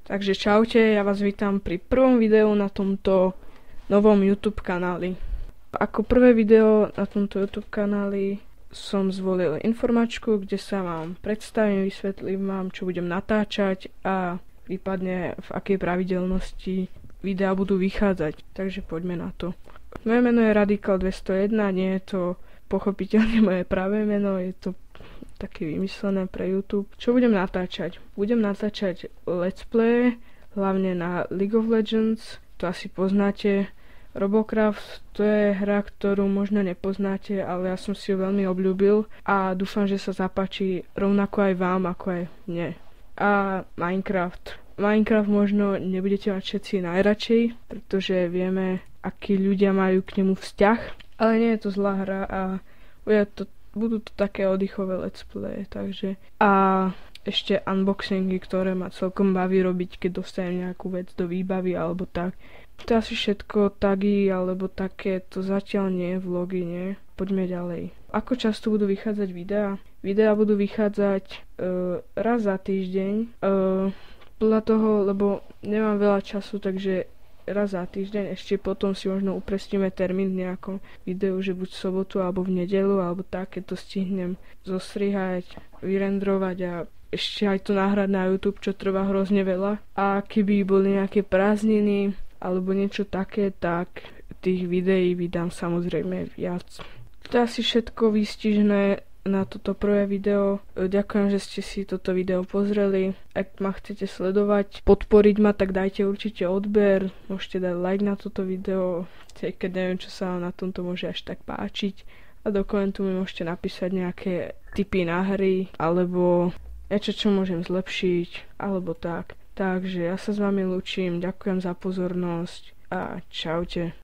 Takže čaute, ja vás vítam pri prvom videu na tomto novom YouTube kanáli. Ako prvé video na tomto YouTube kanáli som zvolil informačku, kde sa vám predstavím, vysvetlím vám, čo budem natáčať a prípadne v akej pravidelnosti videá budú vychádzať. Takže poďme na to. Moje meno je Radikal 201, nie je to pochopiteľne moje pravé meno, je to také vymyslené pre YouTube. Čo budem natáčať? Budem natáčať let's play, hlavne na League of Legends, to asi poznáte. Robocraft, to je hra, ktorú možno nepoznáte, ale ja som si ju veľmi obľúbil a dúfam, že sa zapáči rovnako aj vám, ako aj mne. A Minecraft. Minecraft možno nebudete mať všetci najradšej, pretože vieme, akí ľudia majú k nemu vzťah, ale nie je to zlá hra a budú to také oddychové let's play, takže a ešte unboxingy, ktoré ma celkom baví robiť, keď dostanem nejakú vec do výbavy alebo tak. To je asi všetko, tagy alebo také, to zatiaľ nie, vlogy nie. Poďme ďalej. Ako často budú vychádzať videá? Videá budú vychádzať raz za týždeň. Podľa toho, lebo nemám veľa času, takže raz za týždeň, ešte potom si možno upresníme termín v nejakom videu, že buď v sobotu alebo v nedeľu, alebo tak, keď to stihnem zostrihať, vyrendrovať a ešte aj to nahrať na YouTube, čo trvá hrozne veľa. A keby boli nejaké prázdniny alebo niečo také, tak tých videí vydám samozrejme viac. To je asi všetko výstižné na toto prvé video. Ďakujem, že ste si toto video pozreli. Ak ma chcete sledovať, podporiť ma, tak dajte určite odber. Môžete dať like na toto video, keď neviem, čo sa vám na tomto môže až tak páčiť. A do komentu mi môžete napísať nejaké tipy na hry, alebo niečo, čo môžem zlepšiť, alebo tak. Takže ja sa s vami lúčim, ďakujem za pozornosť a čaute.